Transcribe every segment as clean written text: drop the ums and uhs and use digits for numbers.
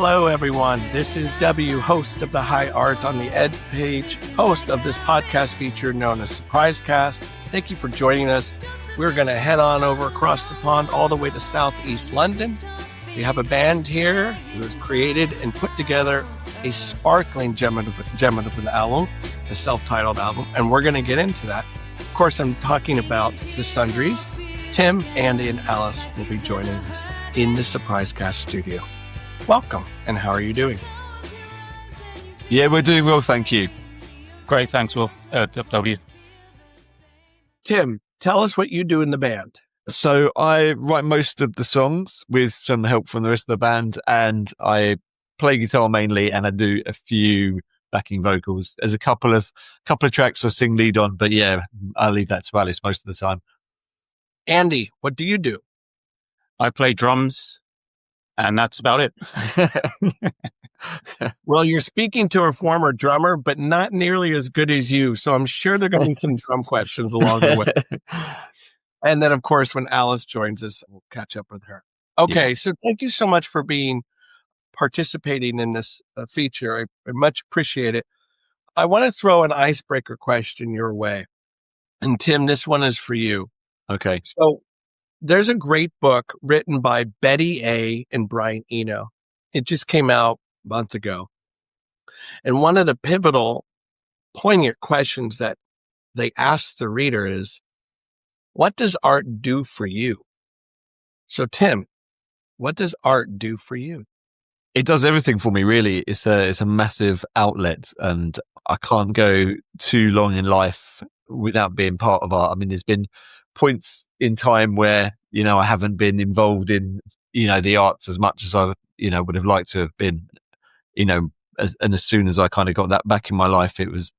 Hello, everyone. This is W, host of the High Art on the Ed page, host of this podcast feature known as Surprise Cast. Thank you for joining us. We're going to head on over across the pond all the way to Southeast London. We have a band here who has created and put together a sparkling gem of an album, a self-titled album, and we're going to get into that. Of course, I'm talking about the Sundries. Tim, Andy, and Alice will be joining us in the Surprise Cast studio. Welcome, and how are you doing? Yeah, we're doing well, thank you. Great, thanks, Will. W. Tim, tell us what you do in the band. So I write most of the songs with some help from the rest of the band, and I play guitar mainly, and I do a few backing vocals. There's a couple of tracks I sing lead on, but yeah, I leave that to Alice most of the time. Andy, what do you do? I play drums, and that's about it. Well, you're speaking to a former drummer, but not nearly as good as you. So I'm sure there are going to be some drum questions along the way. And then, of course, when Alice joins us, we'll catch up with her. Okay, So thank you so much for participating in this feature. I much appreciate it. I want to throw an icebreaker question your way. And Tim, this one is for you. Okay. So there's a great book written by Betty A. and Brian Eno. It just came out a month ago. And one of the pivotal, poignant questions that they ask the reader is, what does art do for you? So Tim, what does art do for you? It does everything for me, really. It's a massive outlet, and I can't go too long in life without being part of art. I mean, there's been points in time where, I haven't been involved in, the arts as much as I, would have liked to have been, and as soon as I kind of got that back in my life, it was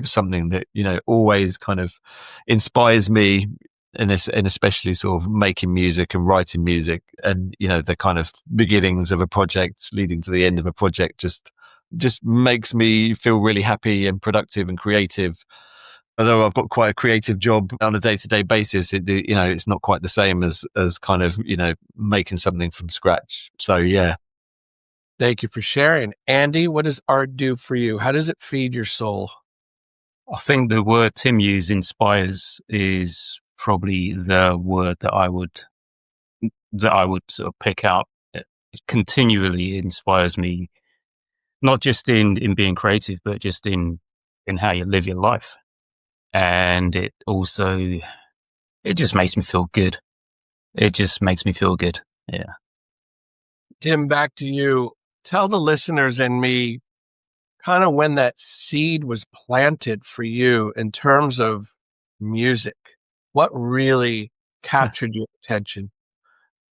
something that, always kind of inspires me, and especially sort of making music and writing music, and, the kind of beginnings of a project leading to the end of a project just makes me feel really happy and productive and creative. Although I've got quite a creative job on a day-to-day basis, it's not quite the same as kind of, making something from scratch. So, yeah. Thank you for sharing. Andy, what does art do for you? How does it feed your soul? I think the word Tim used, inspires, is probably the word that I would sort of pick out. It continually inspires me, not just in being creative, but just in how you live your life. And it just makes me feel good. It just makes me feel good. Yeah. Tim, back to you. Tell the listeners and me kind of when that seed was planted for you in terms of music. What really captured your attention?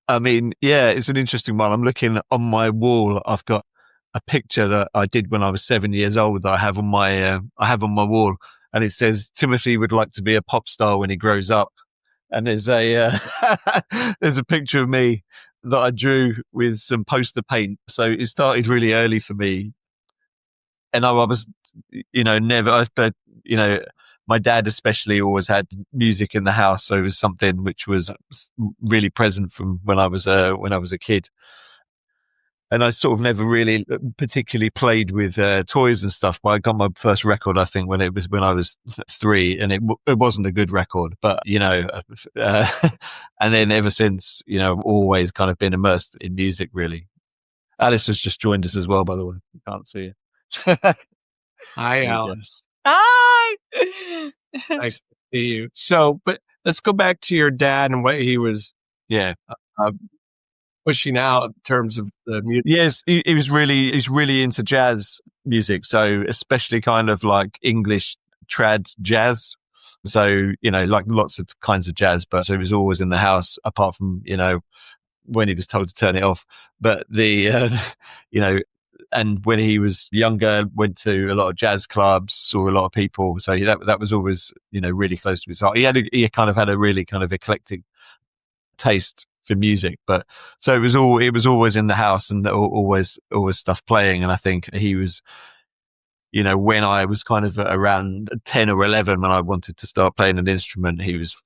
I mean, yeah, it's an interesting one. I'm looking on my wall. I've got a picture that I did when I was 7 years old that I have on my wall. And it says, Timothy would like to be a pop star when he grows up. And there's a picture of me that I drew with some poster paint. So it started really early for me. And I was, but my dad especially always had music in the house. So it was something which was really present from when I was a kid. And I sort of never really particularly played with toys and stuff. But I got my first record, I think, when I was 3, and it wasn't a good record. But and then ever since, I've always kind of been immersed in music. Really, Alice has just joined us as well. By the way, you can't see her. Hi, Alice. Hi. Nice to see you. So, but let's go back to your dad and what he was. Pushing out in terms of the music. Yes, he's really into jazz music. So especially kind of like English trad jazz. So, like lots of kinds of jazz, but so he was always in the house apart from, when he was told to turn it off. But and when he was younger, went to a lot of jazz clubs, saw a lot of people. So that was always, really close to his heart. He kind of had a really kind of eclectic taste for music, but so it was always in the house and always stuff playing. And I think he was when I was kind of around 10 or 11, when I wanted to start playing an instrument, he was,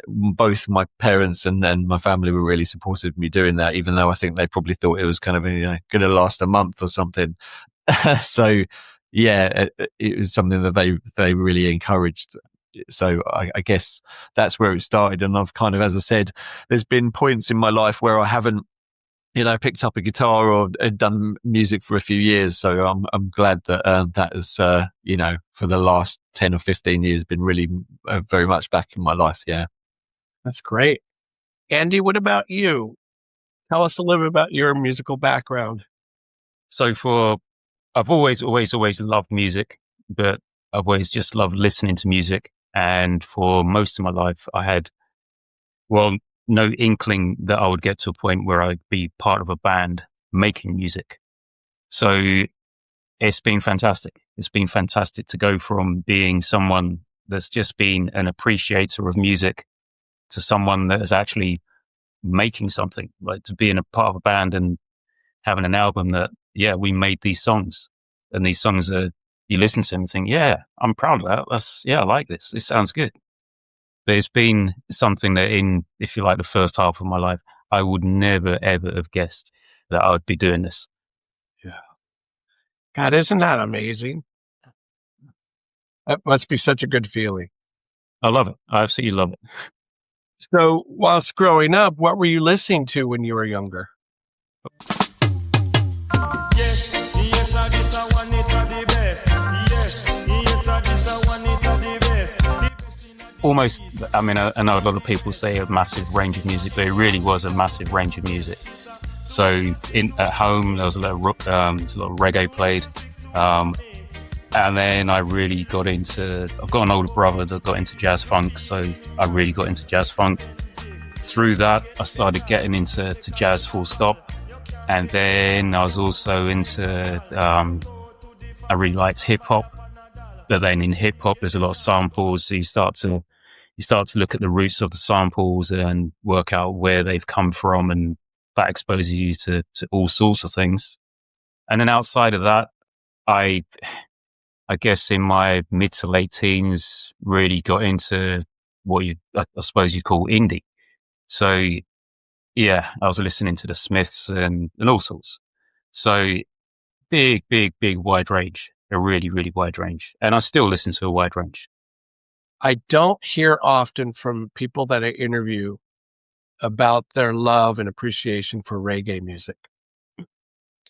both my parents and then my family were really supportive of me doing that, even though I think they probably thought it was kind of, going to last a month or something. So, yeah, it was something that they really encouraged. So I guess that's where it started. And I've kind of, as I said, there's been points in my life where I haven't, picked up a guitar or done music for a few years. So I'm glad that that has, for the last 10 or 15 years been really very much back in my life. Yeah. That's great. Andy, what about you? Tell us a little bit about your musical background. So I've always loved music, but I've always just loved listening to music. And for most of my life, I had, no inkling that I would get to a point where I'd be part of a band making music. So it's been fantastic. It's been fantastic to go from being someone that's just been an appreciator of music to someone that is actually making something, like to being a part of a band and having an album that, we made these songs, and these songs are, you listen to them and think, I'm proud of that. I like this. This sounds good. But it's been something that if you like, the first half of my life, I would never, ever have guessed that I would be doing this. Yeah. God, isn't that amazing? That must be such a good feeling. I love it. I absolutely love it. So whilst growing up, what were you listening to when you were younger? Almost, I know a lot of people say a massive range of music, but it really was a massive range of music. So at home, there was a lot of reggae played. And then I really got I've got an older brother that got into jazz funk, so I really got into jazz funk. Through that, I started getting into jazz full stop. And then I was also into, I really liked hip hop. But then in hip hop, there's a lot of samples. So you start to look at the roots of the samples and work out where they've come from. And that exposes you to all sorts of things. And then outside of that, I guess in my mid to late teens, really got into what I suppose you'd call indie. So I was listening to the Smiths and all sorts. So big wide range, a really, really wide range. And I still listen to a wide range. I don't hear often from people that I interview about their love and appreciation for reggae music.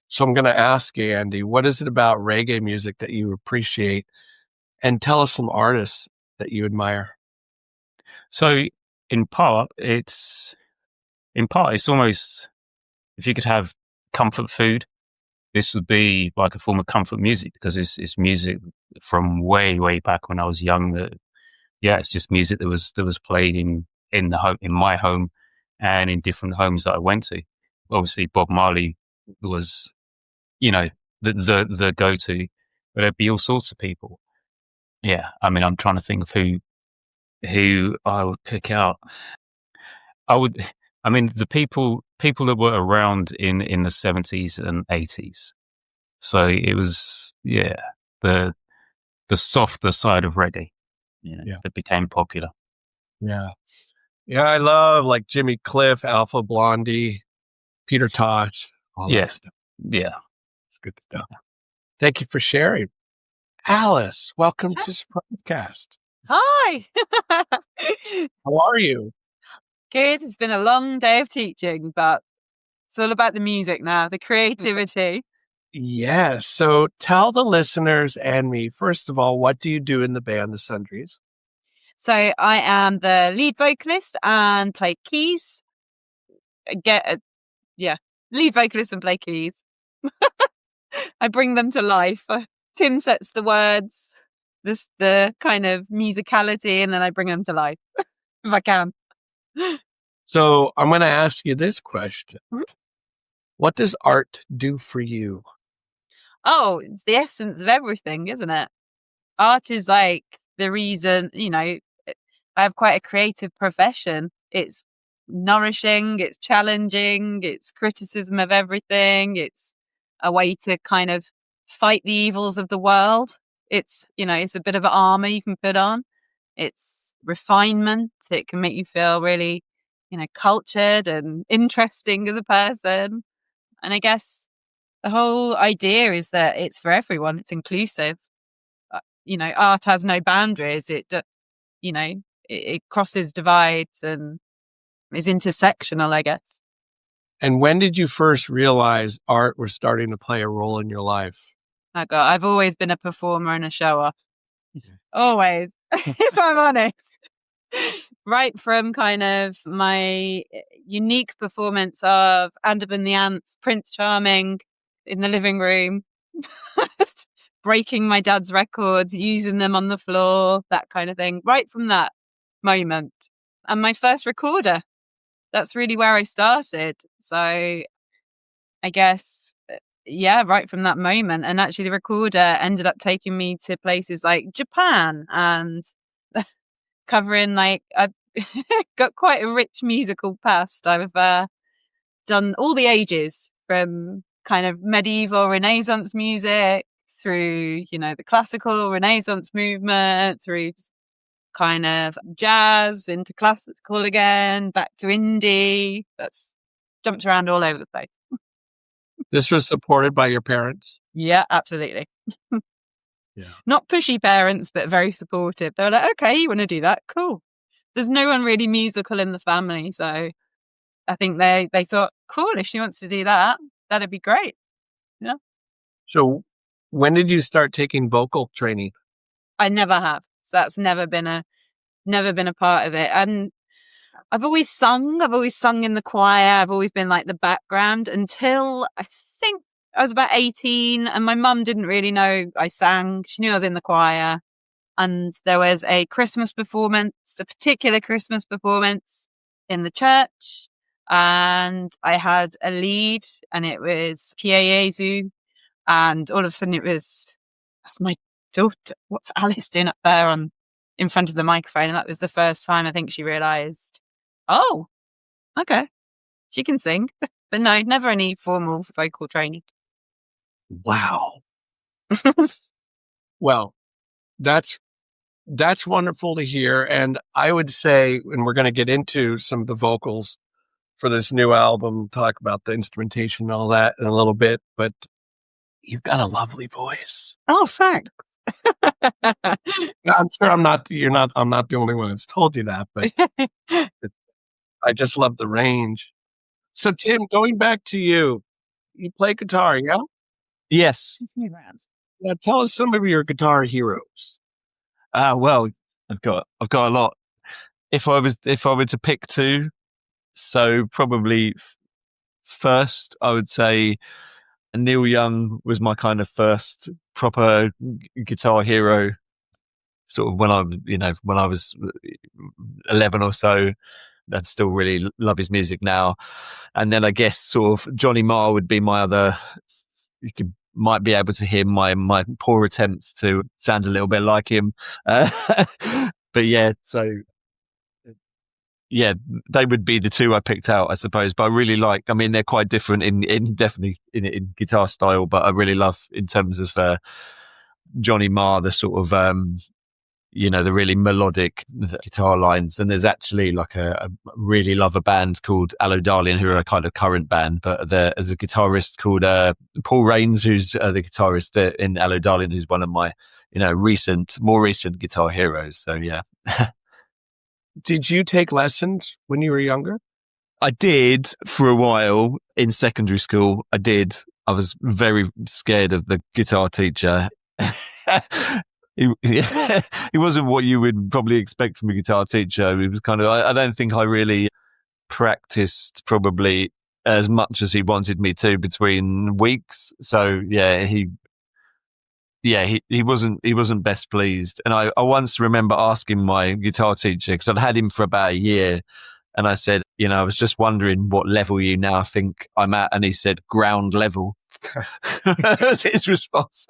So I'm going to ask you, Andy, what is it about reggae music that you appreciate? And tell us some artists that you admire. So in part, it's almost, if you could have comfort food, this would be like a form of comfort music, because it's music from way, way back when I was young. It's just music that was played in my home and in different homes that I went to. Obviously, Bob Marley was, the go-to, but there'd be all sorts of people. Yeah, I'm trying to think of who I would pick out. The people that were around in the 70s and 80s. So it was, the softer side of reggae, that became popular. Yeah. Yeah, I love like Jimmy Cliff, Alpha Blondie, Peter Tosh. All that stuff. Yeah. It's good stuff. Thank you for sharing. Alice, welcome to this podcast. Hi. How are you? Good. It's been a long day of teaching, but it's all about the music now, the creativity. Yes. So tell the listeners and me, first of all, what do you do in the band, the Sundries? So I am the lead vocalist and play keys. Lead vocalist and play keys. I bring them to life. Tim sets the words, the kind of musicality, and then I bring them to life if I can. So I'm going to ask you this question. What does art do for you? Oh, it's the essence of everything, isn't it? Art is like the reason, I have quite a creative profession. It's nourishing, it's challenging, it's criticism of everything. It's a way to kind of fight the evils of the world. It's, it's a bit of armor you can put on. It's refinement. It can make you feel really, cultured and interesting as a person. And I guess the whole idea is that it's for everyone. It's inclusive. Art has no boundaries. It crosses divides and is intersectional, I guess. And when did you first realize art was starting to play a role in your life? Oh God, I've always been a performer and a shower. Always, if I'm honest. Right from kind of my unique performance of Andab and the Ants, Prince Charming in the living room, breaking my dad's records, using them on the floor, that kind of thing. Right from that moment. And my first recorder, that's really where I started. So I guess, right from that moment. And actually the recorder ended up taking me to places like Japan and covering I've got quite a rich musical past. I've done all the ages, from kind of medieval Renaissance music through, the classical Renaissance movement, through kind of jazz into classical again, back to indie. That's jumped around all over the place. This was supported by your parents? Yeah, absolutely. Yeah. Not pushy parents, but very supportive. They were like, okay, you want to do that? Cool. There's no one really musical in the family. So I think they thought, cool, if she wants to do that, that'd be great. Yeah. So when did you start taking vocal training? I never have. So that's never been a part of it. And I've always sung in the choir. I've always been like the background until I think I was about 18, and my mum didn't really know I sang. She knew I was in the choir. And there was a particular Christmas performance in the church. And I had a lead, and it was Pie Jesu. And all of a sudden that's my daughter. What's Alice doing up there in front of the microphone? And that was the first time I think she realised, oh, okay, she can sing. But no, never any formal vocal training. Wow. Well, that's wonderful to hear. And I would say, and we're going to get into some of the vocals for this new album, talk about the instrumentation and all that in a little bit, but you've got a lovely voice. Oh, thanks. I'm sure I'm not the only one that's told you that, but I just love the range. So Tim, going back to you play guitar, yeah? Yes. Now tell us some of your guitar heroes. Well, I've got a lot. If I were to pick two, so probably first, I would say Neil Young was my kind of first proper guitar hero. Sort of when I was 11 or so. I still really love his music now. And then I guess sort of Johnny Marr would be my other. Might be able to hear my poor attempts to sound a little bit like him. But yeah, so yeah, they would be the two I picked out, I suppose. But I really they're quite different in definitely in guitar style, but I really love in terms of Johnny Marr, the sort of the really melodic guitar lines. And there's actually I really love a band called Allo Darling, who are a kind of current band, but there's a guitarist called Paul Rains, who's the guitarist in Allo Darling, who's one of my more recent guitar heroes. So yeah. Did you take lessons when you were younger? I did for a while in secondary school. I did. I was very scared of the guitar teacher. He wasn't what you would probably expect from a guitar teacher. He was kind of, I don't think I really practiced probably as much as he wanted me to between weeks. So yeah, he wasn't best pleased. And I once remember asking my guitar teacher, because I'd had him for about a year, and I said, I was just wondering what level you now think I'm at. And he said, ground level. That's his response.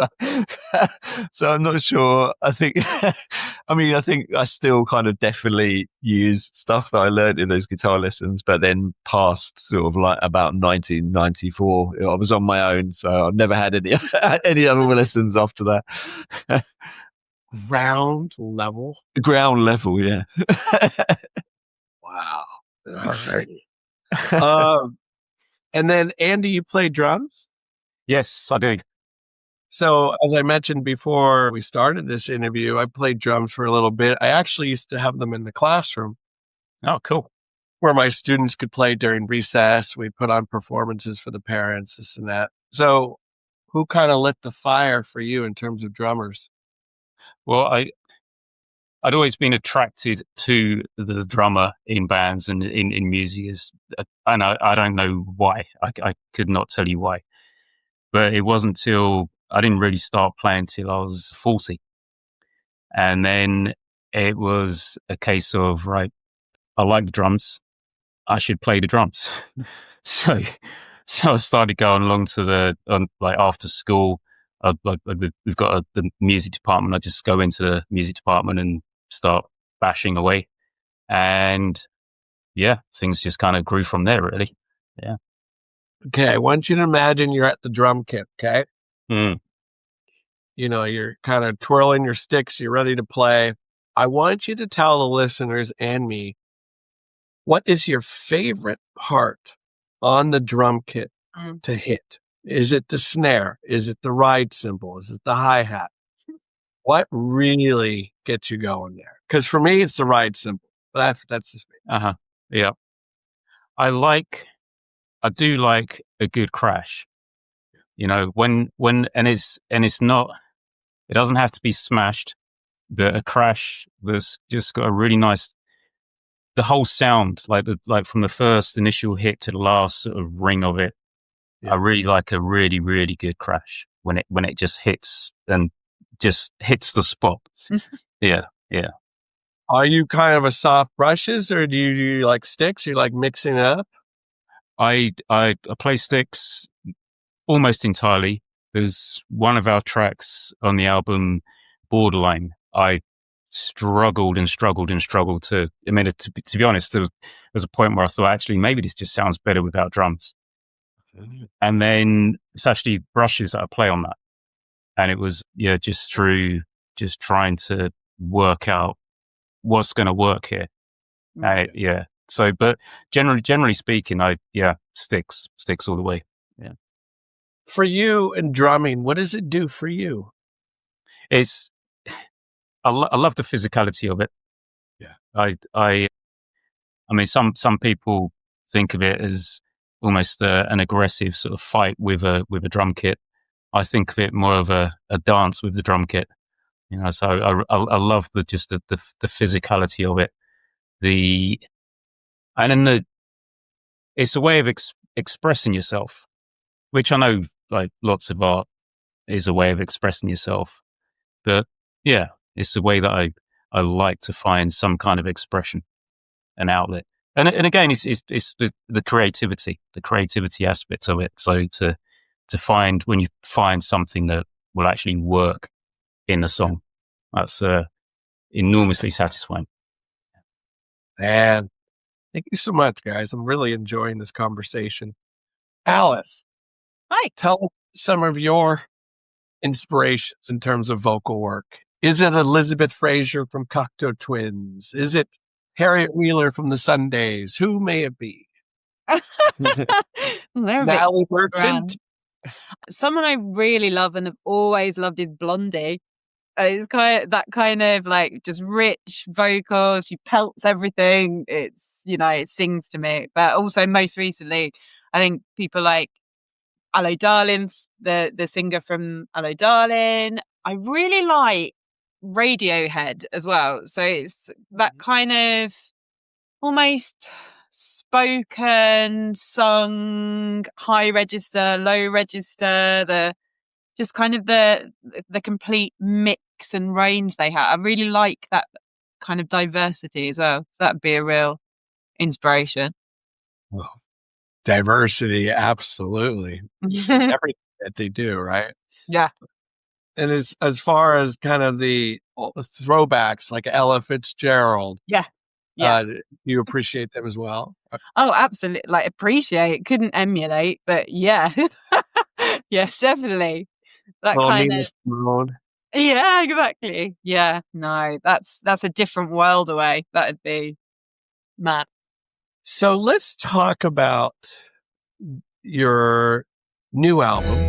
So I'm not sure. I think I still kind of definitely use stuff that I learned in those guitar lessons, but then past sort of like about 1994, I was on my own. So I've never had any other lessons after that. Ground level. Ground level, yeah. Wow. All right. And then Andy, you play drums? Yes, I do. So as I mentioned before we started this interview, I played drums for a little bit. I actually used to have them in the classroom Oh, cool. where my students could play during recess. We'd put on performances for the parents, this and that. So who kind of lit the fire for you in terms of drummers? Well, I'd always been attracted to the drummer in bands and in music, and I don't know why. I could not tell you why. But it wasn't till I didn't really start playing till I was 40. And then it was a case of, right, I like the drums. I should play the drums. so, so I started going along to like after school. We've got the music department. I just go into the music department and start bashing away. And yeah, things just kind of grew from there, really. Yeah. Okay, I want you to imagine you're at the drum kit, okay? Mm. You know, you're kind of twirling your sticks, you're ready to play. I want you to tell the listeners and me, what is your favorite part on the drum kit to hit? Is it the snare? Is it the ride cymbal? Is it the hi-hat? What really gets you going there? Because for me, it's the ride cymbal. But that's just me. Uh-huh. Yeah. I do like a good crash. You know, it's not, it doesn't have to be smashed, but a crash that's just got a really nice, the whole sound, like from the first initial hit to the last sort of ring of it. Yeah. I really like a really, really good crash when it just hits and just hits the spot. Yeah. Yeah. Are you kind of a soft brushes or do you like sticks? You like mixing it up? I play sticks almost entirely. There's one of our tracks on the album, Borderline. I struggled to. I mean, to be honest, there was a point where I thought, actually, maybe this just sounds better without drums. And then it's actually brushes that I play on that. And it was, just through just trying to work out what's going to work here. And so, but generally speaking, sticks all the way. Yeah. For you in drumming, what does it do for you? I love the physicality of it. Yeah. I mean, some people think of it as almost an aggressive sort of fight with a drum kit. I think of it more of a dance with the drum kit. You know, so I love the physicality of it. It's a way of expressing yourself, which I know, like lots of art is a way of expressing yourself. But yeah, it's a way that I like to find some kind of expression, an outlet. And again, it's the creativity aspect of it. So to find, when you find something that will actually work in the song, that's enormously satisfying. And thank you so much, guys. I'm really enjoying this conversation. Alice, Hi. tell us some of your inspirations in terms of vocal work. Is it Elizabeth Fraser from Cocteau Twins? Is it Harriet Wheeler from the Sundays? Who may it be? Natalie Merchant? Someone I really love and have always loved is Blondie. It's kind of like just rich vocal. She pelts everything. It's, it sings to me. But also most recently, I think people like Hello Darling, the singer from Hello Darling. I really like Radiohead as well. So it's that kind of almost spoken, sung, high register, low register, just kind of the complete mix and range they have. I really like that kind of diversity as well. So that'd be a real inspiration. Well, diversity, absolutely. that they do, right? Yeah. And as far as kind of the throwbacks like Ella Fitzgerald, Yeah. Yeah. you appreciate them as well? Oh, absolutely. Like, appreciate, couldn't emulate, but yeah. Yeah, definitely. That Well, kind Nina of, Simone. yeah, exactly. Yeah, no, that's a different world away. That'd be mad. So let's talk about your new album.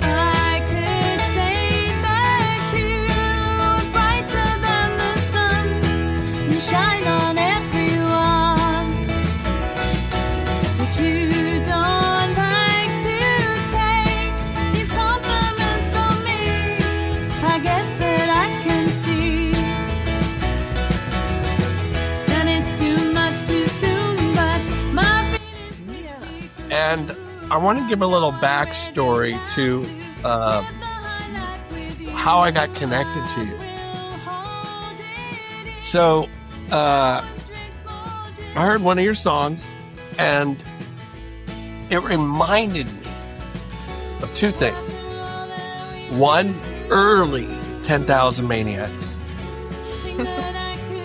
I could say that you're brighter than the sun. You shine on everyone, but you don't like to take these compliments from me. I guess that I can see that it's too much too soon, but my feelings could be And I want to give a little backstory to how I got connected to you. So I heard one of your songs, and it reminded me of two things. One, early 10,000 Maniacs,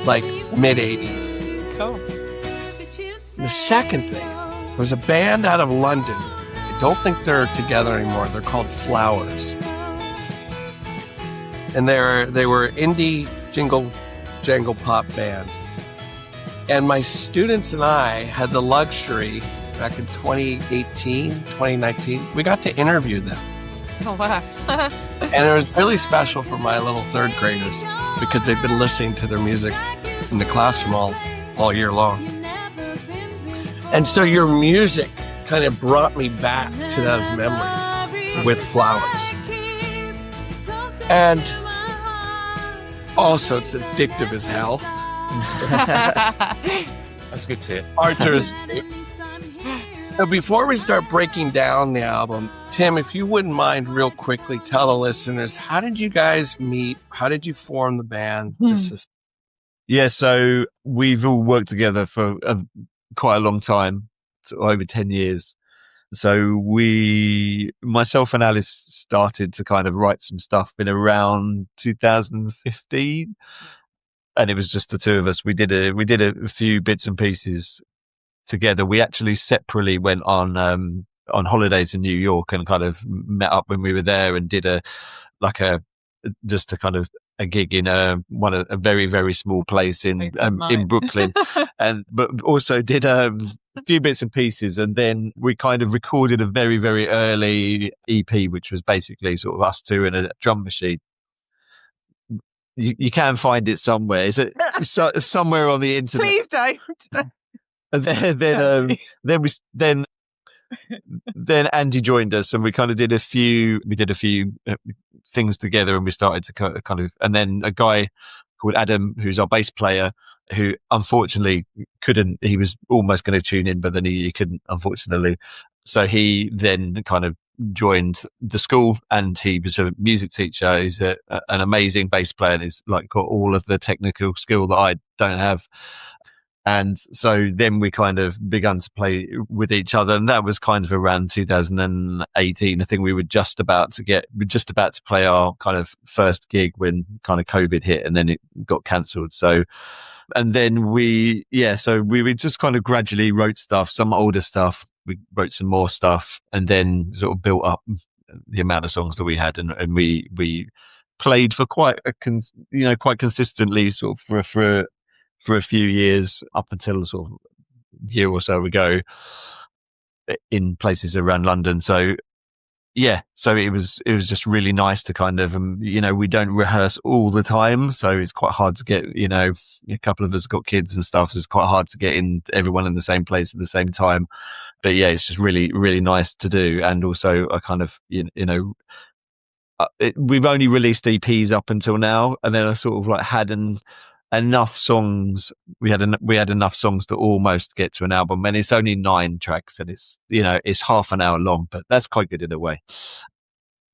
like mid-'80s. Cool. The second thing was a band out of London. I don't think they're together anymore. They're called Flowers. And they were indie jingle jangle pop band. And my students and I had the luxury back in 2018, 2019, we got to interview them. Oh, wow. And it was really special for my little third graders because they've been listening to their music in the classroom all year long. And so your music kind of brought me back to those memories with Flowers. And also, it's addictive as hell. That's good to hear. Arthur's. So before we start breaking down the album, Tim, if you wouldn't mind real quickly, tell the listeners, how did you guys meet? How did you form the band? Yeah, so we've all worked together for quite a long time, so over 10 years. So myself and Alice started to kind of write some stuff in around 2015. And it was just the two of us. We did a few bits and pieces together. We actually separately went on holidays in New York and kind of met up when we were there and did a gig in a very, very small place in Brooklyn, but also did a few bits and pieces, and then we kind of recorded a very, very early EP, which was basically sort of us two and a drum machine. You can find it somewhere. Is it somewhere on the internet? Please don't. And then Andy joined us, and we kind of did a few things together, and we started to kind of, and then a guy called Adam, who's our bass player, who unfortunately couldn't, he was almost going to tune in, but then he couldn't, unfortunately. So he then kind of joined the school, and he was a music teacher. He's an amazing bass player, and he's like got all of the technical skill that I don't have. And so then we kind of began to play with each other, and that was kind of around 2018. I think we were just about to play our kind of first gig when kind of COVID hit, and then it got cancelled. So, and then we just kind of gradually wrote stuff, some older stuff. We wrote some more stuff, and then sort of built up the amount of songs that we had, and we played for quite consistently, sort of for a few years, up until sort of a year or so ago, in places around London. So yeah, so it was just really nice to kind of, we don't rehearse all the time, so it's quite hard to get, a couple of us got kids and stuff, so it's quite hard to get everyone in the same place at the same time. But yeah, it's just really, really nice to do. And also I kind of, we've only released EPs up until now, and then I sort of like had enough songs. We had enough songs to almost get to an album, and it's only 9 tracks, and it's it's half an hour long, but that's quite good in a way.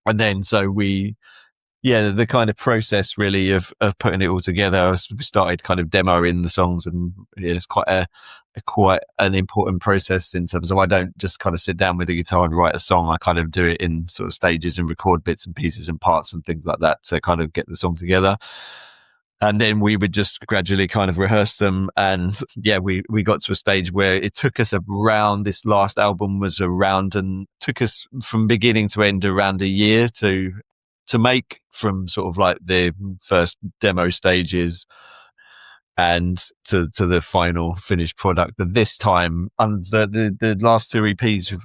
And then so the kind of process really of putting it all together, we started kind of demoing the songs, and it's quite an important process in terms of I don't just kind of sit down with the guitar and write a song. I kind of do it in sort of stages and record bits and pieces and parts and things like that to kind of get the song together. And then we would just gradually kind of rehearse them. And we got to a stage where it took us around, this last album was around, and took us from beginning to end around a year to make, from sort of like the first demo stages and to the final finished product. But this time, the last 2 EPs,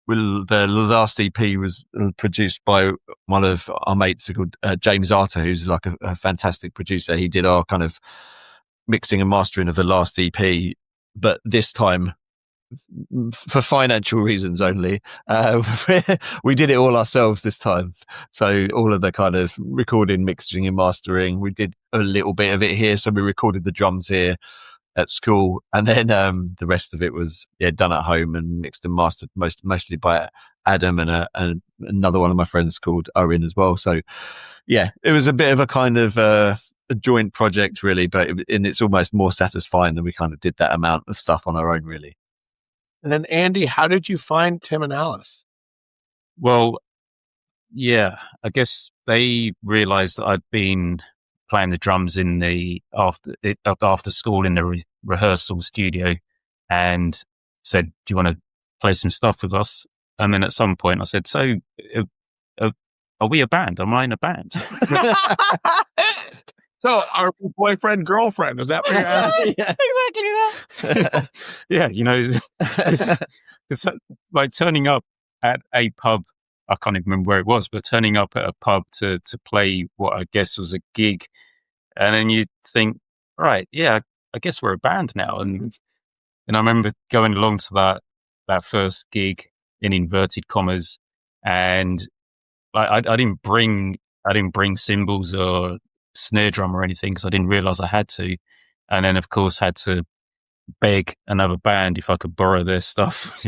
the last EP was produced by one of our mates called James Arter, who's like a fantastic producer. He did our kind of mixing and mastering of the last EP, but this time, for financial reasons only, we did it all ourselves this time. So all of the kind of recording, mixing and mastering, we did a little bit of it here. So we recorded the drums here at school, and then the rest of it was done at home and mixed and mastered mostly by Adam and another one of my friends called Owen as well. So it was a bit of a kind of a joint project really, but it's almost more satisfying than we kind of did that amount of stuff on our own really. And then Andy, how did you find Tim and Alice? Well, I guess they realized that I'd been playing the drums in the after school in the rehearsal studio, and said, "Do you want to play some stuff with us?" And then at some point I said, "So, are we a band? Am I in a band?" So our boyfriend, girlfriend, is that what you're asking? Exactly that. It's like turning up at a pub. I can't even remember where it was, but turning up at a pub to play what I guess was a gig. And then you think, right, I guess we're a band now. And I remember going along to that first gig in inverted commas, and I didn't bring cymbals or snare drum or anything because I didn't realize I had to. And then of course had to beg another band if I could borrow their stuff.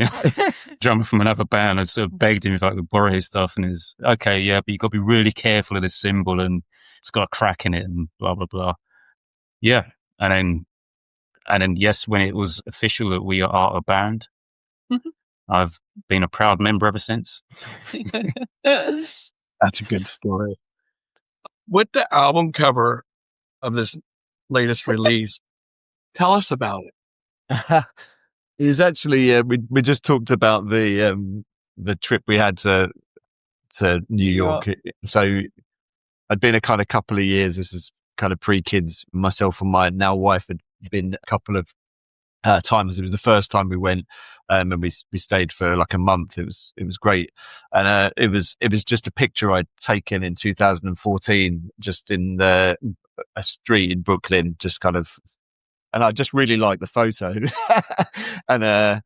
Drummer from another band, I sort of begged him if I could borrow his stuff, and he's okay, but you got to be really careful of this cymbal and it's got a crack in it and blah blah blah. And then yes, when it was official that we are a band, I've been a proud member ever since. That's a good story. With the album cover of this latest release, tell us about it. It was actually we just talked about the trip we had to New York. So I'd been a kind of couple of years. This is kind of pre-kids. Myself and my now wife had been a couple of times. It was the first time we went, and we stayed for like a month. It was great, and it was just a picture I'd taken in 2014, just in a street in Brooklyn, just kind of. And I just really liked the photo, and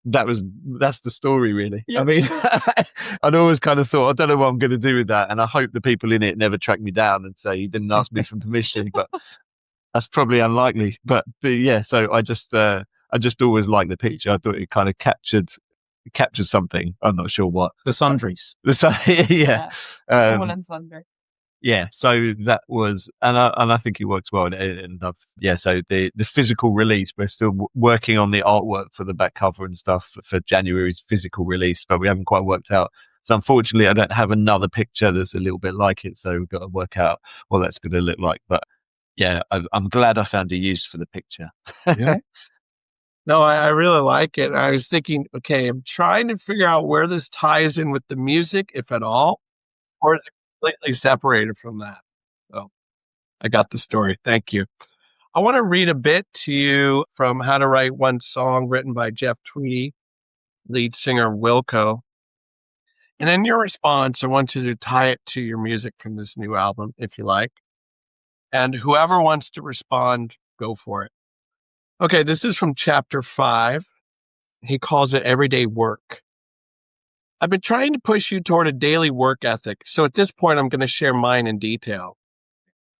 that's the story really. Yep. I mean, I'd always kind of thought, I don't know what I'm going to do with that, and I hope the people in it never track me down and say you didn't ask me for permission, but that's probably unlikely. But so I just always liked the picture. I thought it kind of captured something. I'm not sure what. The Sundries. All Sundries. Yeah, so that was, and I think it works well. And so the physical release, we're still working on the artwork for the back cover and stuff for January's physical release, but we haven't quite worked out. So unfortunately, I don't have another picture that's a little bit like it. So we've got to work out what that's going to look like. But I'm glad I found a use for the picture. Yeah. No, I really like it. I was thinking, okay, I'm trying to figure out where this ties in with the music, if at all, or is it completely separated from that? So I got the story. Thank you. I want to read a bit to you from How to Write One Song, written by Jeff Tweedy, lead singer Wilco. And in your response, I want you to tie it to your music from this new album, if you like. And whoever wants to respond, go for it. Okay, this is from chapter 5. He calls it Everyday Work. I've been trying to push you toward a daily work ethic, so at this point, I'm going to share mine in detail.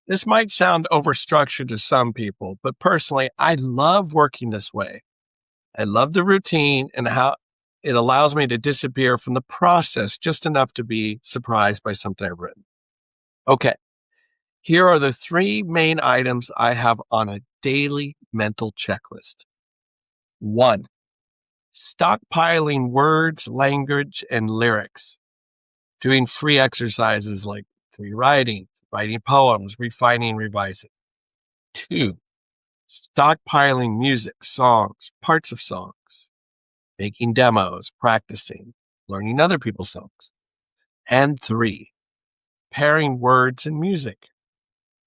This might sound overstructured to some people, but personally, I love working this way. I love the routine and how it allows me to disappear from the process just enough to be surprised by something I've written. Okay, here are the 3 main items I have on a daily mental checklist. 1, stockpiling words, language, and lyrics. Doing free exercises like free writing poems, refining, revising. 2, stockpiling music, songs, parts of songs, making demos, practicing, learning other people's songs. And 3, pairing words and music,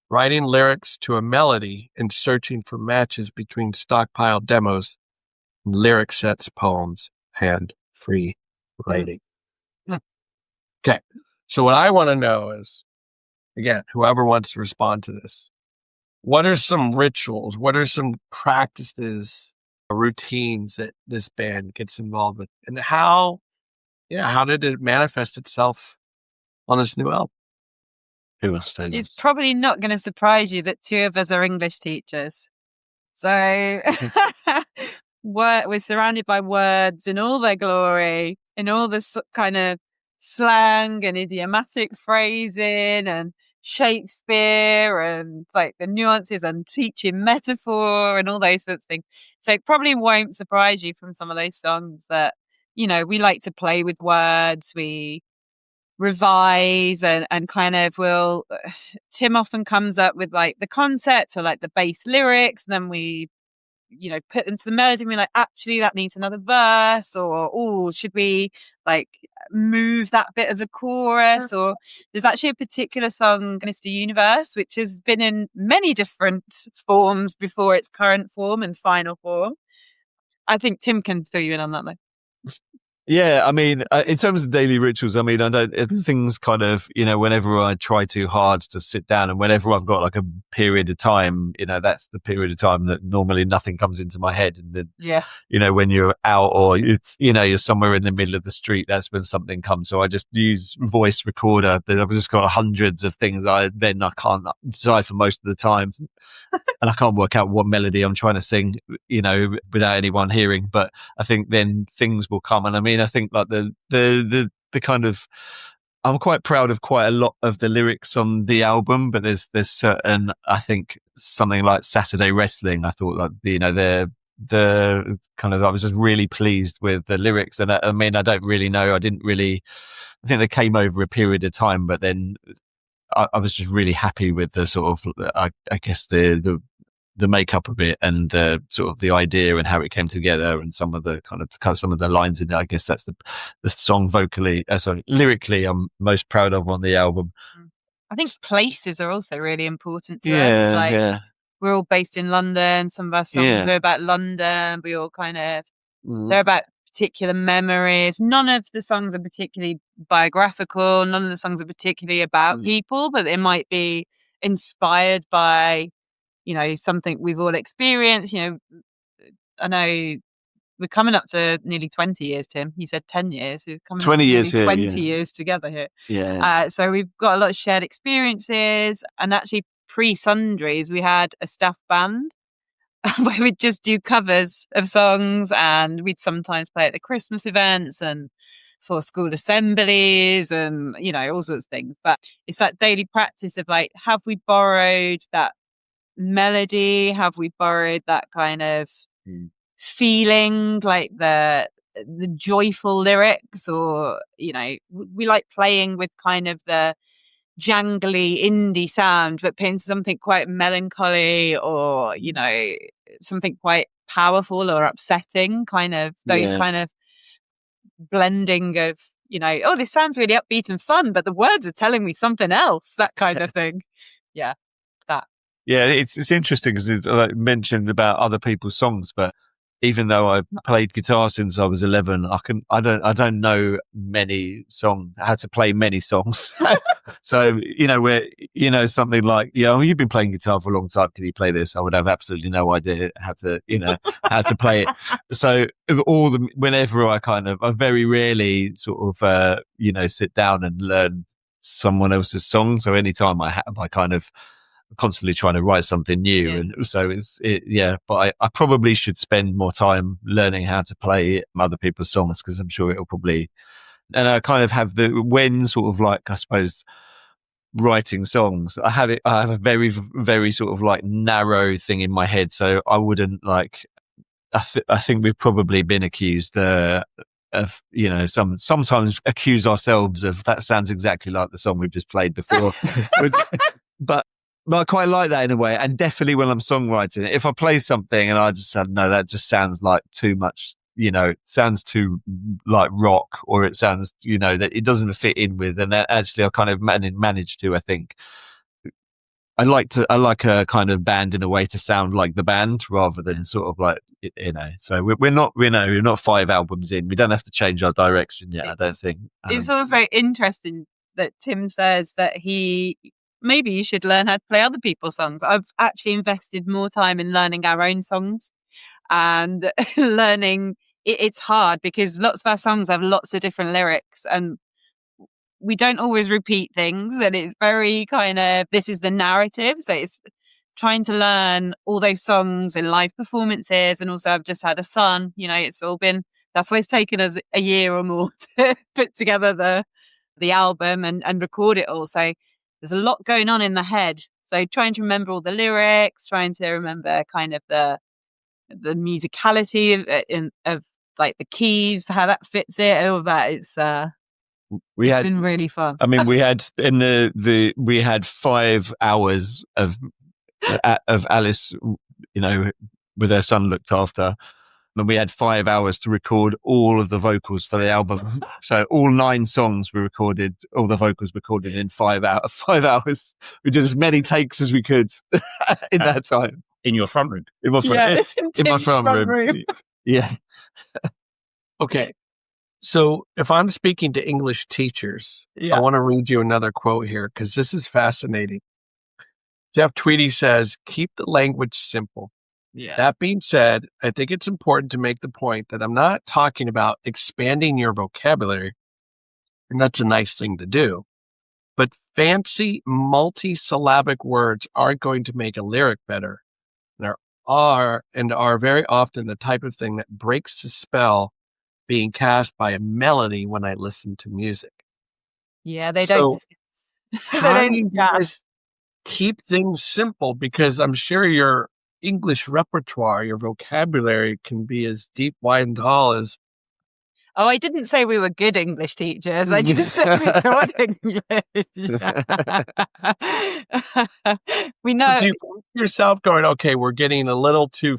writing lyrics to a melody and searching for matches between stockpiled demos, lyric sets, poems, and free writing. Okay. So what I want to know is, again, whoever wants to respond to this, what are some rituals? What are some practices or routines that this band gets involved with? And how did it manifest itself on this new album? Who wants to say It's this? probably not going to surprise you that 2 of us are English teachers. So we're surrounded by words in all their glory, in all this kind of slang and idiomatic phrasing and Shakespeare and like the nuances and teaching metaphor and all those sorts of things. So it probably won't surprise you from some of those songs that, we like to play with words. We revise and kind of Tim often comes up with like the concept or like the base lyrics, and then we put them to the melody and we're like, actually that needs another verse, or should we like move that bit of the chorus? Or there's actually a particular song, Mr. Universe, which has been in many different forms before its current form and final form. I think Tim can fill you in on that though. Yeah, I mean, in terms of daily rituals, I mean, things kind of, whenever I try too hard to sit down and whenever I've got like a period of time, that's the period of time that normally nothing comes into my head. And then, when you're out or, you're somewhere in the middle of the street, that's when something comes. So I just use voice recorder. I've just got hundreds of things I can't decipher most of the time. And I can't work out what melody I'm trying to sing, without anyone hearing. But I think then things will come. And I mean, I think like the kind of, I'm quite proud of quite a lot of the lyrics on the album, but there's certain, I think something like Saturday Wrestling, I thought like, the kind of, I was just really pleased with the lyrics. And I mean, I don't really know. I think they came over a period of time, but then I was just really happy with the sort of, I guess the makeup of it and the sort of the idea and how it came together and some of the some of the lines in it. I guess that's the song lyrically I'm most proud of on the album. I think places are also really important to us. Like we're all based in London. Some of our songs are about London. We all kind of, they're about particular memories. None of the songs are particularly biographical. None of the songs are particularly about people, but it might be inspired by, something we've all experienced. I know we're coming up to nearly 20 years, Tim. You said 10 years. We're coming 20 up to years nearly here, 20 years together here. Yeah. So we've got a lot of shared experiences. And actually pre-Sundries, we had a staff band where we'd just do covers of songs, and we'd sometimes play at the Christmas events and for school assemblies and, all sorts of things. But it's that daily practice of like, have we borrowed that melody? Have we borrowed that kind of feeling, like the joyful lyrics? Or, we like playing with kind of the jangly indie sound, but playing something quite melancholy or, something quite powerful or upsetting, kind of those kind of blending of, this sounds really upbeat and fun, but the words are telling me something else, that kind of thing. Yeah. That. Yeah, it's interesting because I mentioned about other people's songs, but even though I've played guitar since I was 11, I don't know many songs, how to play many songs. So, where, something like, you've been playing guitar for a long time. Can you play this? I would have absolutely no idea how to play it. So whenever I very rarely sort of, sit down and learn someone else's song. So anytime I have, I kind of constantly trying to write something new. Yeah. And so but I probably should spend more time learning how to play other people's songs, because I'm sure it'll probably, and I kind of have when sort of like, I suppose, writing songs, I have a very, very sort of like narrow thing in my head. So I wouldn't like, I think we've probably been accused of, sometimes accuse ourselves of, that sounds exactly like the song we've just played before. but I quite like that in a way. And definitely when I'm songwriting, if I play something and I just said, no, that just sounds like too much, it sounds too like rock, or it sounds, that it doesn't fit in with, and that actually I kind of managed to, I think, I like a kind of band in a way to sound like the band rather than sort of like, so we're not 5 albums in. We don't have to change our direction yet, I don't think. It's also interesting that Tim says that maybe you should learn how to play other people's songs. I've actually invested more time in learning our own songs and learning. It's hard because lots of our songs have lots of different lyrics and we don't always repeat things, and it's very kind of, this is the narrative. So it's trying to learn all those songs in live performances. And also I've just had a son, it's all been, that's why it's taken us a year or more to put together the album and record it all. So there's a lot going on in the head. So trying to remember all the lyrics, trying to remember kind of the musicality of like the keys, how that fits it, all of that. It's been really fun. I mean, we had we had 5 hours of Alice, with her son looked after, and we had 5 hours to record all of the vocals for the album. So all 9 songs we recorded, all the vocals recorded in 5 hours. 5 hours. We did as many takes as we could in that time. In your front room? In my front, in my front room. Yeah. Okay. So if I'm speaking to English teachers, I want to read you another quote here because this is fascinating. Jeff Tweedy says, keep the language simple. Yeah. That being said, I think it's important to make the point that I'm not talking about expanding your vocabulary, and that's a nice thing to do. But fancy multi-syllabic words aren't going to make a lyric better. There are very often the type of thing that breaks the spell being cast by a melody when I listen to music. Yeah, they don't. How do you guys keep things simple? Because I'm sure your English repertoire, your vocabulary can be as deep, wide, and tall as. Oh, I didn't say we were good English teachers. I just said we taught English. We know. Do you find yourself going, okay, we're getting a little too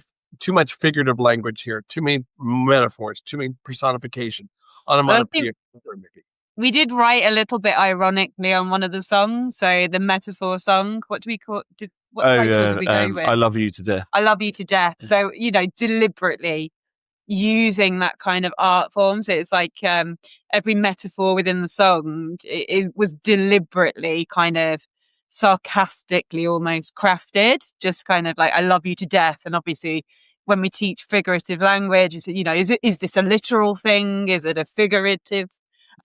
much figurative language here, too many metaphors, too many personification, onomatopoeia. We did write a little bit ironically on one of the songs. So the metaphor song, what do we call? What title did we go with? I Love You to Death. I Love You to Death. So deliberately using that kind of art form. So it's like every metaphor within the song, it was deliberately kind of sarcastically almost crafted, just kind of like, I love you to death. And obviously when we teach figurative language, is this a literal thing? Is it a figurative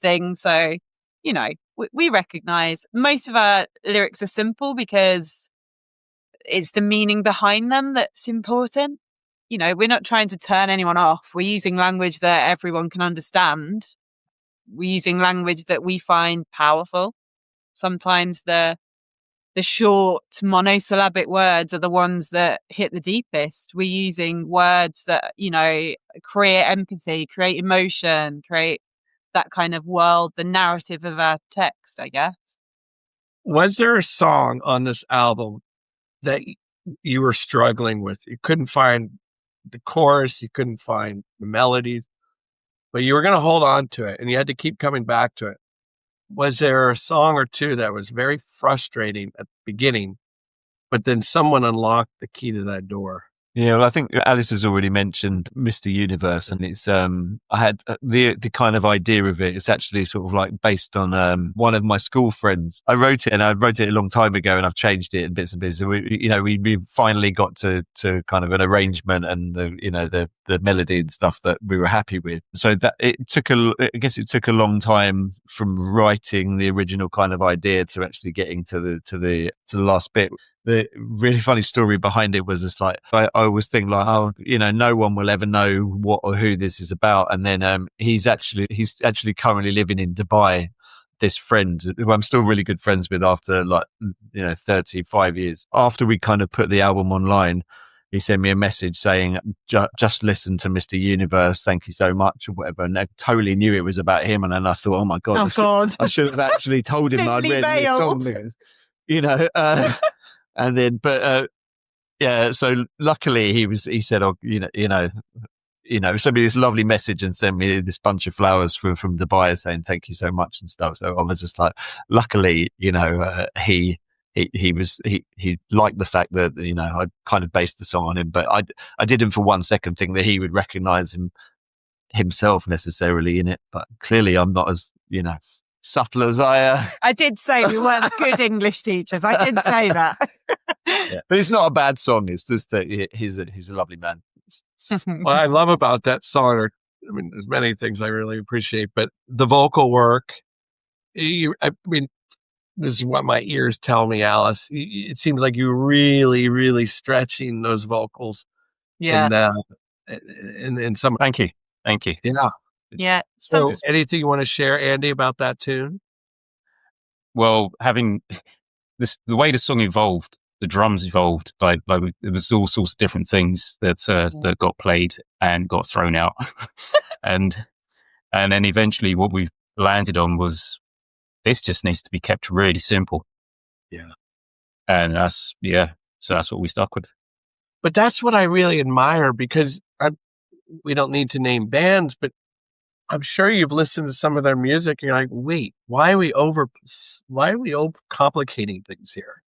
thing? So, we recognize most of our lyrics are simple because it's the meaning behind them that's important. We're not trying to turn anyone off. We're using language that everyone can understand. We're using language that we find powerful. Sometimes the short monosyllabic words are the ones that hit the deepest. We're using words that, create empathy, create emotion, create that kind of world, the narrative of our text, I guess. Was there a song on this album that you were struggling with? You couldn't find the chorus, you couldn't find the melodies, but you were going to hold on to it and you had to keep coming back to it. Was there a song or two that was very frustrating at the beginning, but then someone unlocked the key to that door? Yeah, well, I think Alice has already mentioned Mr. Universe, and it's I had the kind of idea of it. It's actually sort of like based on one of my school friends. I wrote it a long time ago, and I've changed it in bits and pieces. We finally got to kind of an arrangement and the melody and stuff that we were happy with. So that it took a long time from writing the original kind of idea to actually getting to the last bit. the really funny story behind it was just like, I always think like, oh, no one will ever know what or who this is about. And then he's actually currently living in Dubai. This friend who I'm still really good friends with after 35 years. After we kind of put the album online, he sent me a message saying, just listen to Mr. Universe, thank you so much, or whatever. And I totally knew it was about him. And then I thought, oh my God, I should have actually told him I'd written this song. And then, yeah, so luckily he said, oh, sent me this lovely message and sent me this bunch of flowers from Dubai saying thank you so much and stuff. So I was just like, luckily, he liked the fact that I kind of based the song on him, but I didn't for 1 second think that he would recognize himself necessarily in it. But clearly, I'm not as subtle as I. I did say we weren't good English teachers. I did say that. Yeah, but it's not a bad song. It's just that he's a lovely man. What I love about that song there's many things I really appreciate, but the vocal work, this is what my ears tell me, Alice. It seems like you're really, really stretching those vocals. Yeah. In some. Thank you. Yeah. Yeah. So anything you want to share, Andy, about that tune? Well, having the way the song evolved, the drums evolved, like it was all sorts of different things that got played and got thrown out. and then eventually what we landed on was, this just needs to be kept really simple. Yeah. And so that's what we stuck with. But that's what I really admire, because we don't need to name bands, but I'm sure you've listened to some of their music and you're like, wait, why are we overcomplicating things here?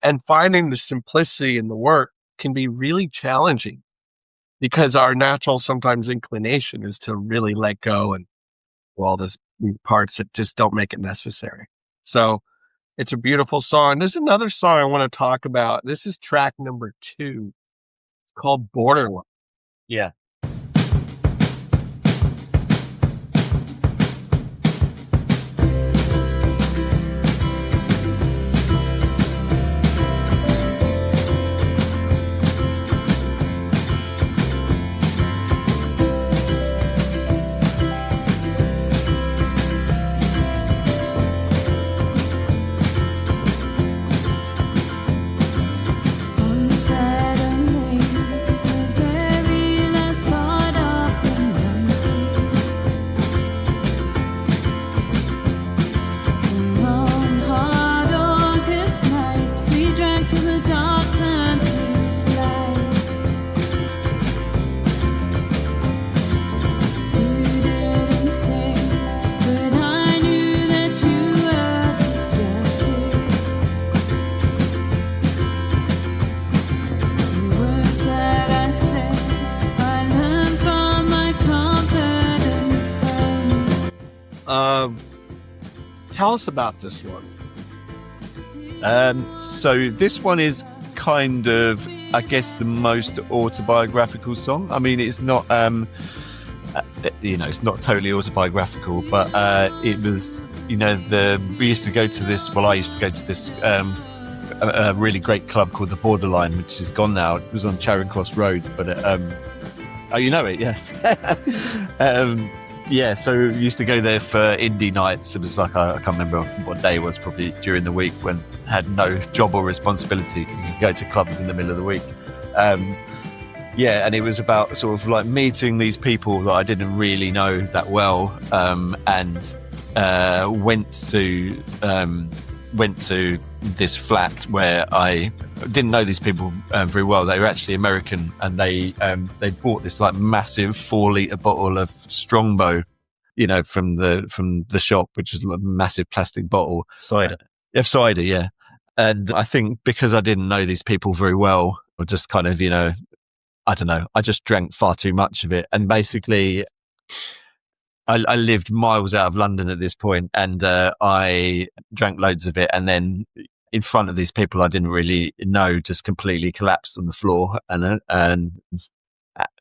And finding the simplicity in the work can be really challenging, because our natural sometimes inclination is to really let go and all these parts that just don't make it necessary. So it's a beautiful song. There's another song I want to talk about. This is track number 2. It's called Borderline. Yeah. Tell us about this one. So this one is kind of, I guess, the most autobiographical song. I mean, it's not, it's not totally autobiographical, but it was, we used to go to this. Well, I used to go to this a really great club called the Borderline, which is gone now. It was on Charing Cross Road, but oh, you know it, yeah. Yeah, so we used to go there for indie nights. It was like, I can't remember what day it was, probably during the week when I had no job or responsibility. You could go to clubs in the middle of the week. Yeah, and it was about sort of like meeting these people that I didn't really know that well, and went to this flat where I didn't know these people very well. They were actually American, and they bought this like massive 4-litre bottle of Strongbow, from the shop, which is a massive plastic bottle. Cider. Cider, yeah. And I think because I didn't know these people very well, or just kind of, I don't know, I just drank far too much of it. And basically, I lived miles out of London at this point, and I drank loads of it, and then in front of these people I didn't really know, just completely collapsed on the floor, and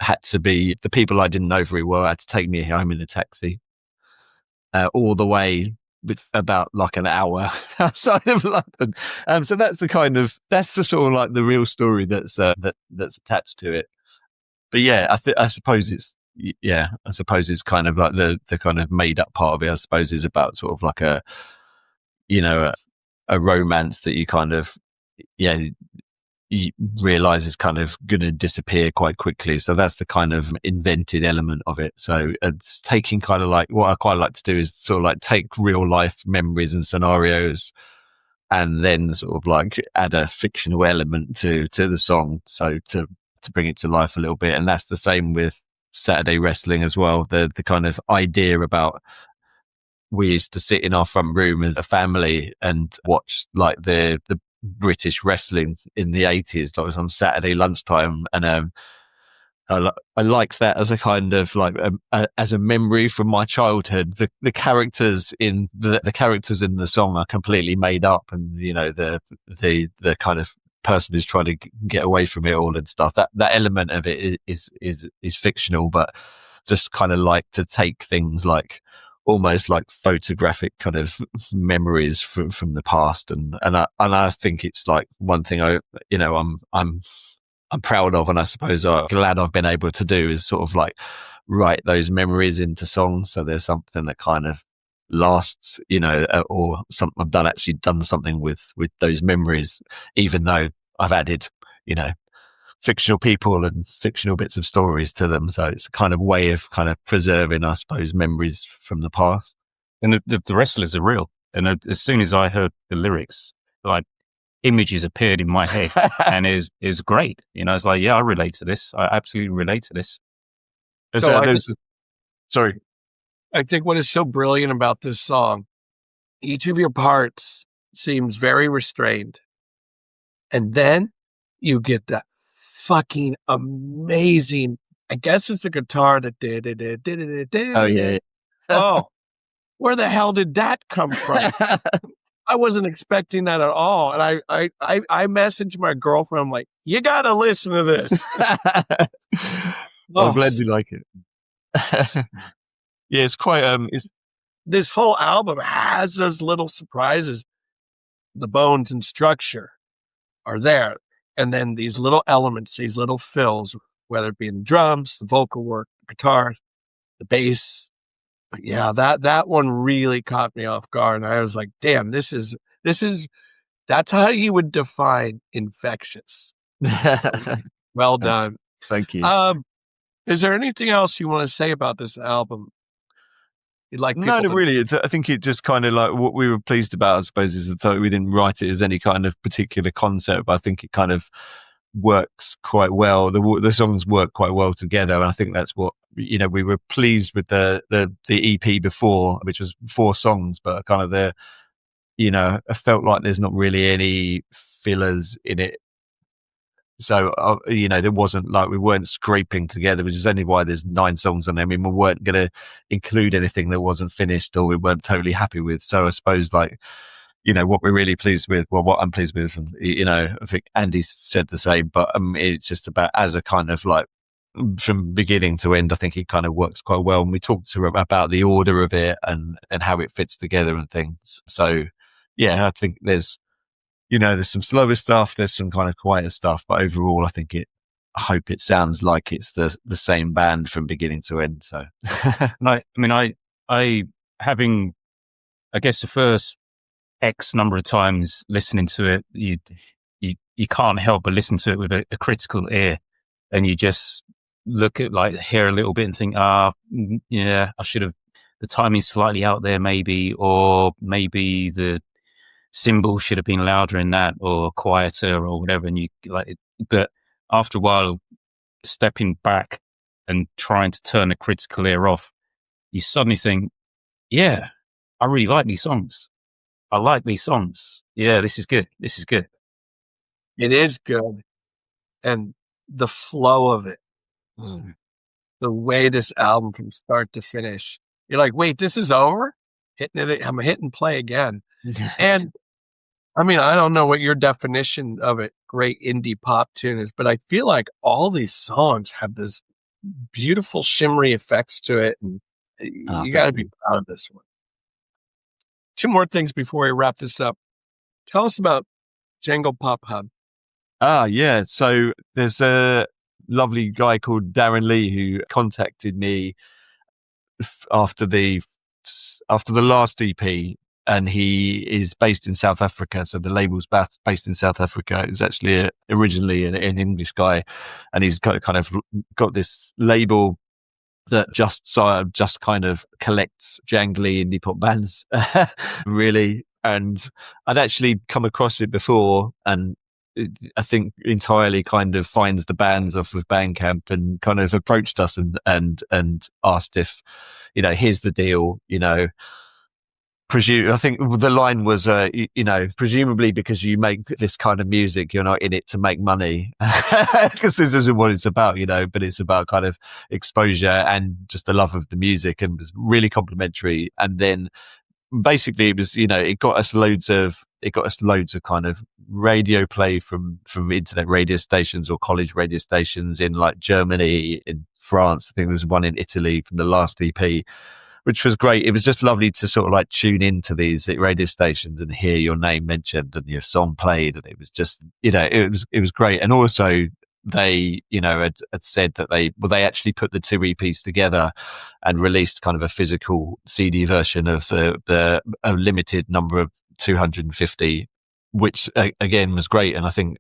had to be, the people I didn't know very well had to take me home in a taxi all the way about like an hour outside of London. So that's the sort of like the real story that's attached to it. But yeah, I suppose it's kind of like the kind of made up part of it. I suppose is about sort of like a romance that you kind of you realize is kind of going to disappear quite quickly. So that's the kind of invented element of it. So it's taking kind of like what I quite like to do is sort of like take real life memories and scenarios and then sort of like add a fictional element to the song. So to bring it to life a little bit. And that's the same with Saturday Wrestling as well. The kind of idea about we used to sit in our front room as a family and watch like the British wrestling in the 80s, like on Saturday lunchtime. And I like that as a kind of like as a memory from my childhood. The characters in the characters in the song are completely made up, and the kind of person who's trying to get away from it all and stuff. That element of it is fictional, but just kind of like to take things like almost like photographic kind of memories from the past, and I think it's like one thing I'm proud of, and I suppose I'm glad I've been able to do is sort of like write those memories into songs. So there's something that kind of lasts, or something I've done something with those memories, even though I've added, fictional people and fictional bits of stories to them. So it's a kind of way of kind of preserving, I suppose, memories from the past. And the wrestlers are real. And as soon as I heard the lyrics, like images appeared in my head, and it was great. It's like, yeah, I relate to this. I absolutely relate to this. Sorry. I think what is so brilliant about this song, each of your parts seems very restrained. And then you get that fucking amazing, I guess it's a guitar that did it. Oh, yeah. Oh, where the hell did that come from? I wasn't expecting that at all. And I messaged my girlfriend. I'm like, you got to listen to this. I'm glad you like it. Yeah, it's quite, this whole album has those little surprises. The bones and structure are there. And then these little elements, these little fills, whether it be in the drums, the vocal work, the guitar, the bass. But yeah, that one really caught me off guard. And I was like, damn, that's how you would define infectious. Well done. Thank you. Is there anything else you want to say about this album? No, really. I think it just kind of like what we were pleased about, I suppose, is that we didn't write it as any kind of particular concept, but I think it kind of works quite well. The songs work quite well together. And I think that's what, we were pleased with the EP before, which was 4 songs, but kind of I felt like there's not really any fillers in it. So, there wasn't like we weren't scraping together, which is only why there's 9 songs on there. I mean, we weren't going to include anything that wasn't finished or we weren't totally happy with. So I suppose like, what we're really pleased with, well, what I'm pleased with, and, I think Andy said the same, but it's just about as a kind of like from beginning to end, I think it kind of works quite well. And we talked about the order of it and how it fits together and things. So yeah, I think there's some slower stuff, there's some kind of quieter stuff, but overall, I hope it sounds like it's the same band from beginning to end. So, and I having, I guess the first X number of times listening to it, you can't help but listen to it with a critical ear, and you just look at hear a little bit and think, yeah, I should have, the timing's slightly out there maybe, or maybe the cymbal should have been louder in that or quieter or whatever. And but after a while, stepping back and trying to turn the critical ear off, you suddenly think, yeah, I really like these songs. I like these songs. Yeah, this is good. This is good. It is good. And the flow of it, the way this album from start to finish, you're like, wait, this is over? I'm hitting play again. And I mean, I don't know what your definition of a great indie pop tune is, but I feel like all these songs have this beautiful shimmery effects to it. And you got to be proud of this one. two more things before we wrap this up. Tell us about Jangle Pop Hub. Yeah. So there's a lovely guy called Darren Lee who contacted me after the last EP, and he is based in South Africa. So the label's based in South Africa. It's actually originally an English guy, and he's kind of got this label that just kind of collects jangly indie pop bands, really. And I'd actually come across it before, and I think entirely kind of finds the bands off of Bandcamp and kind of approached us and asked if, here's the deal, I think the line was, presumably because you make this kind of music, you're not in it to make money, because this isn't what it's about, but it's about kind of exposure and just the love of the music, and was really complimentary. And then basically it was, it got us loads of kind of radio play from internet radio stations or college radio stations in like Germany, in France. I think there was one in Italy from the last EP, which was great. It was just lovely to sort of like tune into these radio stations and hear your name mentioned and your song played. And it was just, it was great. And also they, had said that they actually put the two EPs together and released kind of a physical CD version of the a limited number of 250, which again was great. And I think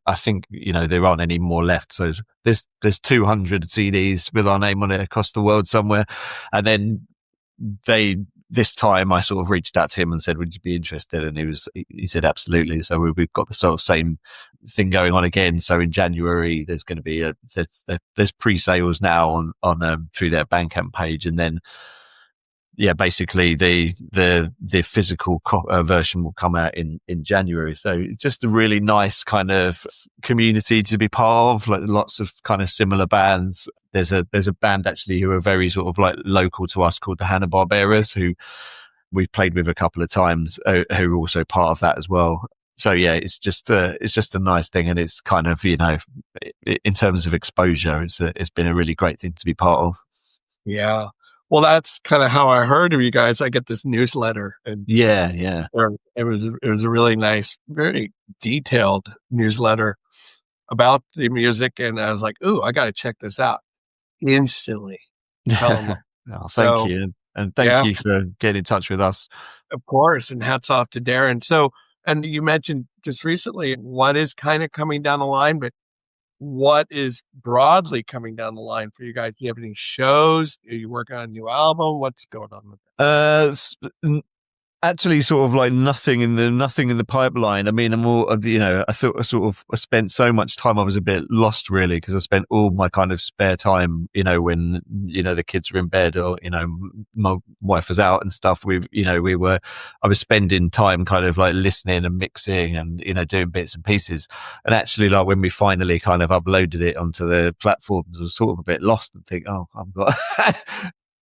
there aren't any more left. So there's 200 CDs with our name on it across the world somewhere. And then this time I sort of reached out to him and said, would you be interested? And he said absolutely. So we've got the sort of same thing going on again. So in January there's going to be there's pre-sales now on through their Bandcamp page, and then basically the physical version will come out in January. So it's just a really nice kind of community to be part of, like lots of kind of similar bands. There's a band actually who are very sort of like local to us called the Hanna-Barberas, who we've played with a couple of times, who are also part of that as well. So yeah, it's just a nice thing, and it's kind of, in terms of exposure, it's been a really great thing to be part of. Yeah. Well, that's kind of how I heard of you guys. I get this newsletter, and yeah, it was a really nice, very detailed newsletter about the music, and I was like, "Ooh, I got to check this out instantly." Oh, thank you, and thank you for getting in touch with us. Of course, and hats off to Darren. So, and you mentioned just recently what is kind of coming down the line, but what is broadly coming down the line for you guys? Do you have any shows? Are you working on a new album? What's going on with that? Actually, sort of like nothing in the pipeline. I mean, I thought I spent so much time. I was a bit lost really, because I spent all my kind of spare time, when, the kids were in bed, or, my wife was out and stuff. I was spending time kind of like listening and mixing and, doing bits and pieces. And actually, like when we finally kind of uploaded it onto the platforms, I was sort of a bit lost and think, oh, I've got,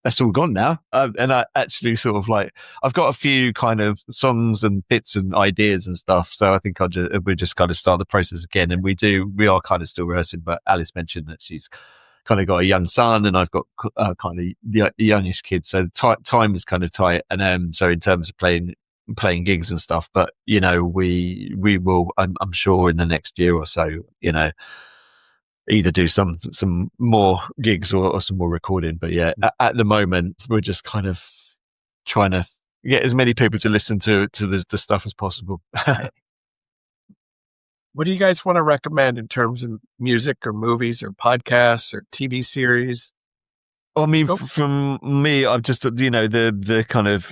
that's all gone now. And I actually sort of like, I've got a few kind of songs and bits and ideas and stuff. So I think we'll just kind of start the process again. And we are kind of still rehearsing, but Alice mentioned that she's kind of got a young son, and I've got kind of youngish kids. So time is kind of tight. And so in terms of playing gigs and stuff, but, we will, I'm sure in the next year or so, either do some more gigs or some more recording. But yeah, at the moment we're just kind of trying to get as many people to listen to the stuff as possible. What do you guys want to recommend in terms of music or movies or podcasts or TV series? I mean, from me, I've just, the kind of,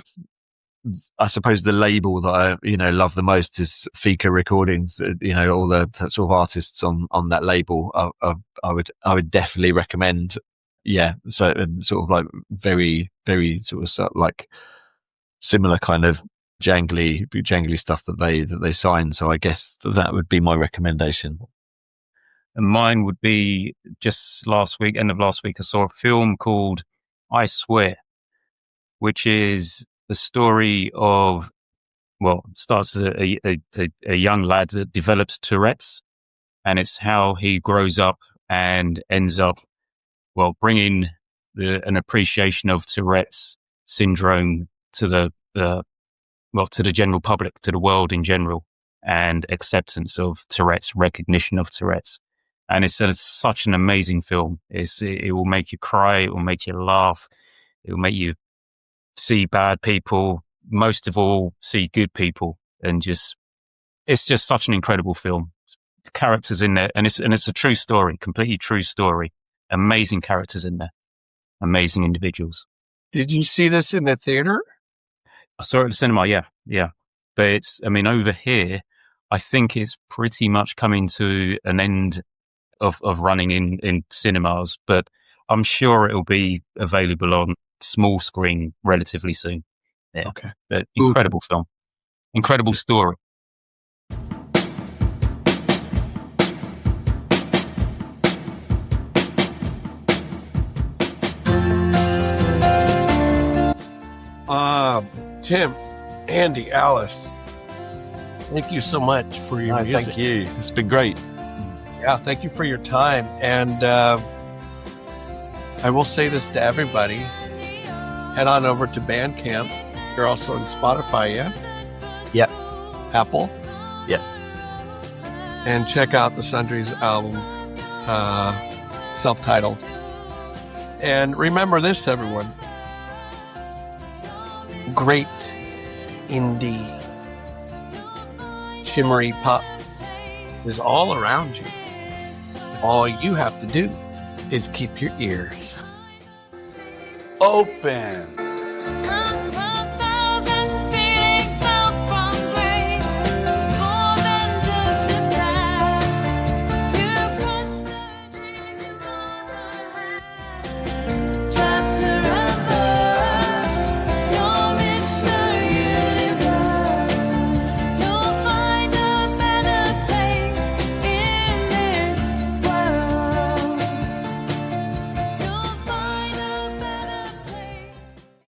I suppose the label that I, love the most is Fika Recordings. All the sort of artists on that label, I would definitely recommend. Yeah, so sort of like very, very sort of like similar kind of jangly stuff that they sign. So I guess that would be my recommendation. And mine would be just end of last week, I saw a film called I Swear, which is the story of, starts as a young lad that develops Tourette's, and it's how he grows up and ends up, bringing an appreciation of Tourette's syndrome to the to the general public, to the world in general, and acceptance of Tourette's, recognition of Tourette's. And it's such an amazing film. It will make you cry. It will make you laugh. It will make you see bad people, most of all, see good people. And it's just such an incredible film. The characters in there, and it's a true story, completely true story. Amazing characters in there. Amazing individuals. Did you see this in the theater? I saw it at the cinema, yeah. But over here, I think it's pretty much coming to an end of running in cinemas, but I'm sure it'll be available on small screen relatively soon. Yeah. Okay. But incredible film. Incredible story. Tim, Andy, Alice, thank you so much for your music. Thank you. It's been great. Yeah, thank you for your time. And I will say this to everybody. Head on over to Bandcamp. You're also on Spotify, yeah? Yep. Apple? Yep. And check out the Sundries album, self-titled. And remember this, everyone. Great indie shimmery pop is all around you. All you have to do is keep your ears open.